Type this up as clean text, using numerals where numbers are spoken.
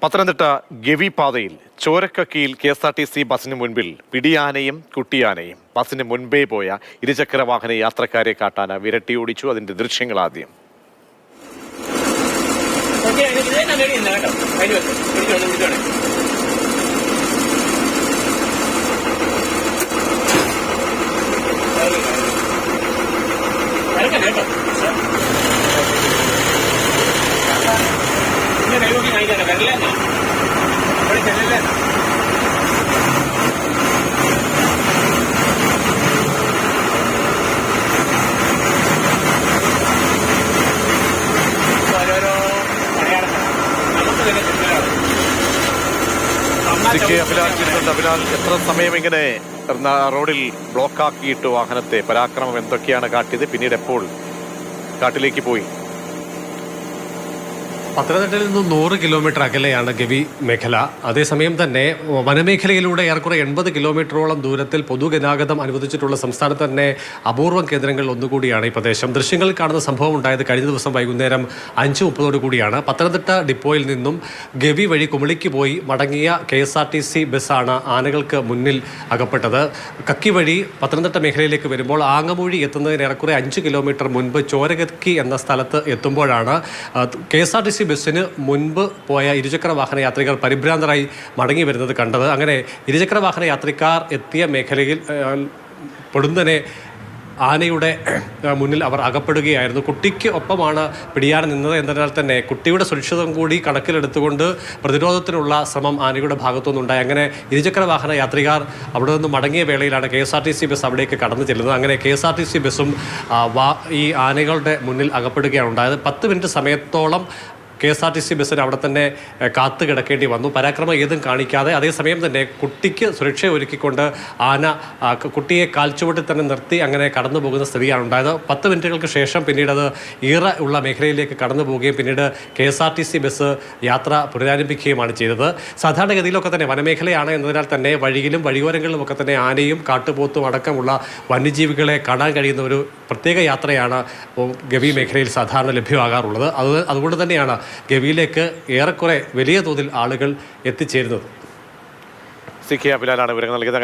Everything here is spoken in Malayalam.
പത്തനംതിട്ട ഗവി പാതയിൽ ചോരക്കക്കിയിൽ KSRTC ബസിന് മുൻപിൽ പിടിയാനയും കുട്ടിയാനയും ബസിന് മുൻപേ പോയ ഇരുചക്ര വാഹന യാത്രക്കാരെ കാട്ടാന വിരട്ടിയോടിച്ചു. അതിന്റെ ദൃശ്യങ്ങൾ ആദ്യം. അഭിലാൽ, എത്ര സമയം ഇങ്ങനെ റോഡിൽ ബ്ലോക്കാക്കിയിട്ട് വാഹനത്തെ പരാക്രമം എന്തൊക്കെയാണ് കാട്ടിയത്? പിന്നീട് എപ്പോൾ കാട്ടിലേക്ക് പോയി? പത്തനംതിട്ടയിൽ നിന്നും 100 കിലോമീറ്റർ അകലെയാണ് ഗവി മേഖല. അതേസമയം തന്നെ വനമേഖലയിലൂടെ ഏറെക്കുറെ 80 കിലോമീറ്ററോളം ദൂരത്തിൽ പൊതുഗതാഗതം അനുവദിച്ചിട്ടുള്ള സംസ്ഥാനത്ത് തന്നെ അപൂർവം കേന്ദ്രങ്ങളിൽ ഒന്നുകൂടിയാണ് ഈ പ്രദേശം. ദൃശ്യങ്ങളിൽ കാണുന്ന സംഭവം ഉണ്ടായത് കഴിഞ്ഞ ദിവസം വൈകുന്നേരം 5:30 കൂടിയാണ്. പത്തനംതിട്ട ഡിപ്പോയിൽ നിന്നും ഗവി വഴി കുമളിക്ക് പോയി മടങ്ങിയ KSRTC ബസ്സാണ് ആനകൾക്ക് മുന്നിൽ അകപ്പെട്ടത്. കക്കി വഴി പത്തനംതിട്ട മേഖലയിലേക്ക് വരുമ്പോൾ ആങ്ങമൂഴി എത്തുന്നതിന് ഏറെക്കുറെ 5 കിലോമീറ്റർ മുൻപ് ചോരകക്കി എന്ന സ്ഥലത്ത് എത്തുമ്പോഴാണ് KSRTC ബസ്സിന് മുൻപ് പോയ ഇരുചക്ര വാഹന യാത്രികർ പരിഭ്രാന്തരായി മടങ്ങി വരുന്നത് കണ്ടത്. അങ്ങനെ ഇരുചക്ര വാഹന യാത്രികർ എത്തിയ മേഖലയിൽ പൊടുന്നനെ ആനയുടെ മുന്നിൽ അവർ അകപ്പെടുകയായിരുന്നു. കുട്ടിക്ക് ഒപ്പമാണ് പിടിയാന നിന്നത് എന്നതിനാൽ തന്നെ കുട്ടിയുടെ സുരക്ഷിതം കൂടി കണക്കിലെടുത്തുകൊണ്ട് പ്രതിരോധത്തിനുള്ള ശ്രമം ആനയുടെ ഭാഗത്തുനിന്നുണ്ടായി. അങ്ങനെ ഇരുചക്ര വാഹന യാത്രികർ അവിടെ നിന്ന് മടങ്ങിയ വേളയിലാണ് KSRTC ബസ് അവിടേക്ക് കടന്നു ചെല്ലുന്നത്. അങ്ങനെ KSRTC ബസ്സും ഈ ആനകളുടെ മുന്നിൽ അകപ്പെടുകയാണ് ഉണ്ടായത്. 10 മിനിറ്റ് സമയത്തോളം KSRTC ബസ്സിന് അവിടെ തന്നെ കാത്തു കിടക്കേണ്ടി വന്നു, പരാക്രമം ഏതും കാണിക്കാതെ. അതേസമയം തന്നെ കുട്ടിക്ക് സുരക്ഷ ഒരുക്കിക്കൊണ്ട് ആന കുട്ടിയെ കാൽച്ചുവട്ടിൽ തന്നെ നിർത്തി അങ്ങനെ കടന്നു പോകുന്ന സ്ഥിതിയാണ് ഉണ്ടായത്. 10 മിനിറ്റുകൾക്ക് ശേഷം പിന്നീട് അത് ഈറ ഉള്ള മേഖലയിലേക്ക് കടന്നു പോവുകയും പിന്നീട് KSRTC ബസ് യാത്ര പുനരാരംഭിക്കുകയുമാണ് ചെയ്തത്. സാധാരണഗതിയിലൊക്കെ തന്നെ വനമേഖലയാണ് എന്നതിനാൽ തന്നെ വഴിയിലും വഴിയോരങ്ങളിലുമൊക്കെ തന്നെ ആനയും കാട്ടുപോത്തും അടക്കമുള്ള വന്യജീവികളെ കാണാൻ കഴിയുന്ന ഒരു പ്രത്യേക യാത്രയാണ് ഗവി മേഖലയിൽ സാധാരണ ലഭ്യമാകാറുള്ളത്. അതുകൊണ്ട് തന്നെയാണ് ഗവിയിലേക്ക് ഏറെക്കുറെ വലിയ തോതിൽ ആളുകൾ എത്തിച്ചേരുന്നത്. CK അഭിലാലാണ് വിവരങ്ങൾ നൽകിയത്.